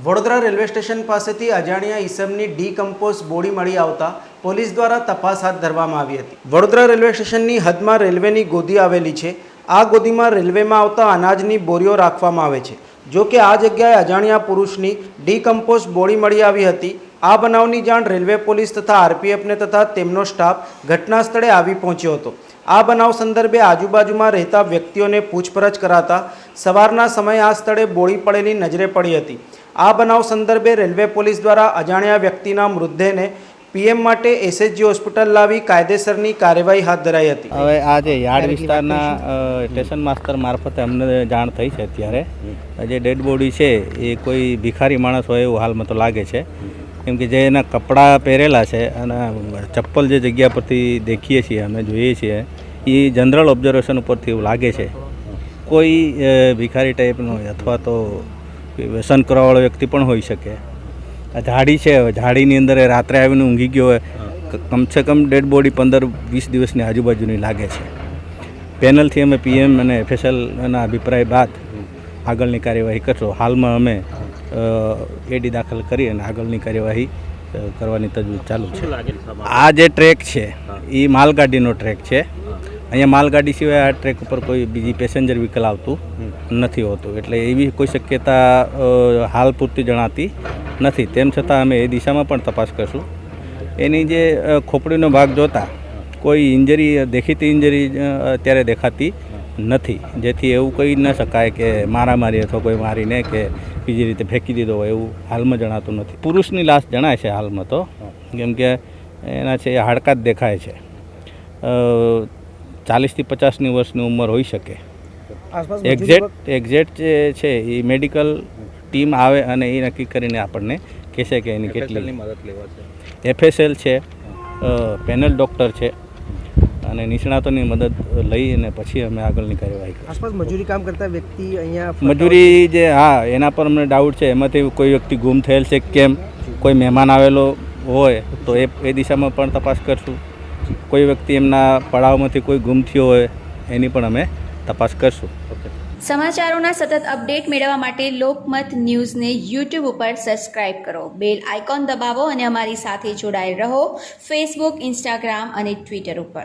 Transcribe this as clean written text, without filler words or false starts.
Vadodara railway station પાસેથી અજાણ્યા ઈસમની decompose body મળી આવતા પોલીસ દ્વારા તપાસ હાથ ધરવામાં આવી હતી। વડોદરા રેલવે સ્ટેશનની હદમાં રેલવેની ગોદી આવેલી છે। આ ગોદીમાં રેલવેમાં આવતા અનાજની બોરીઓ રાખવામાં આવે છે। જો કે આ જગ્યાએ અજાણ્યા પુરુષની ડીકમ્પોઝ બોડી મળી આવી હતી। આ બનાવની જાણ રેલવે પોલીસ તથા આરપીએફને તથા તેમનો સ્ટાફ ઘટના સ્થળે આવી પહોંચ્યો હતો। આ બનાવ સંદર્ભે આજુબાજુમાં રહેતા વ્યક્તિઓને પૂછપરછ કરાતા સવારના સમયે આ સ્થળે બોડી પડેલી નજરે પડી હતી। આ બનાવ સંદર્ભે રેલવે પોલીસ દ્વારા અજાણ્યા વ્યક્તિના મૃતદેહને પીએમ માટે એસએચજી હોસ્પિટલ લાવી કાયદેસરની કાર્યવાહી હાથ ધરાઈ હતી। હવે આ જે યાર્ડ વિસ્તારના સ્ટેશન માસ્તર મારફતે અમને જાણ થઈ છે। અત્યારે જે ડેડ બોડી છે એ કોઈ ભિખારી માણસ હોય એવું હાલમાં તો લાગે છે, કેમ કે જે એના કપડાં પહેરેલા છે અને ચપ્પલ જે જગ્યા પરથી દેખીએ છીએ અમે જોઈએ છીએ એ જનરલ ઓબ્ઝર્વેશન ઉપરથી એવું લાગે છે કોઈ ભિખારી ટાઈપનો હોય અથવા તો વ્યસન કરવાવાળો વ્યક્તિ પણ હોઈ શકે। આ ઝાડી છે, ઝાડીની અંદર રાત્રે આવીને ઊંઘી ગયો હોય, કમસે કમ ડેડ બોડી 15-20 દિવસની આજુબાજુની લાગે છે। પેનલથી અમે પીએમ અને એફએસએલના અભિપ્રાય બાદ આગળની કાર્યવાહી કરશું। હાલમાં અમે એડી દાખલ કરી અને આગળની કાર્યવાહી કરવાની તજવીજ ચાલુ છે। આ જે ટ્રેક છે એ માલગાડીનો ટ્રેક છે। અહીંયા માલગાડી સિવાય આ ટ્રેક ઉપર કોઈ બીજી પેસેન્જર વ્હીકલ આવતું નથી હોતું, એટલે એવી કોઈ શક્યતા હાલ પૂરતી જણાતી નથી। તેમ છતાં અમે એ દિશામાં પણ તપાસ કરશું। એની જે ખોપડીનો ભાગ જોતા કોઈ ઇન્જરી, દેખીતી ઇન્જરી અત્યારે દેખાતી નથી, જેથી એવું કહી ન શકાય કે મારામારી અથવા કોઈ મારીને કે બીજી રીતે ફેંકી દીધો હોય એવું હાલમાં જણાતું નથી। પુરુષની લાશ જણાય છે હાલમાં તો, કેમ કે એના છે એ હાડકાં જ દેખાય છે। 40 થી 50 વર્ષની ઉંમર હોઈ શકે। એક્ઝેક્ટ જે છે એ મેડિકલ ટીમ આવે અને એ નક્કી કરીને આપણને કહેશે કે એની કેટલી મદદ લેવાશે। એફએસએલ છે, પેનલ ડૉક્ટર છે અને નિષ્ણાતોની મદદ લઈ અને પછી અમે આગળની કાર્યવાહી કરીશું। આસપાસ મજૂરી કામ કરતા વ્યક્તિ અહીંયા મજૂરી જે એના પર અમને ડાઉટ છે, એમાંથી કોઈ વ્યક્તિ ગુમ થયેલ છે કેમ, કોઈ મહેમાન આવેલો હોય તો એ દિશામાં પણ તપાસ કરશું। કોઈ વ્યક્તિ એમના પડાવમાંથી કોઈ ગુમ થયો હોય એની પણ અમે તપાસ કરશું। સમાચારોના સતત અપડેટ મેળવવા માટે લોકમત ન્યૂઝને યુટ્યુબ ઉપર સબસ્ક્રાઇબ કરો, બેલ આઇકોન દબાવો અને અમારી સાથે જોડાયેલ રહો ફેસબુક, ઇન્સ્ટાગ્રામ અને ટ્વિટર ઉપર।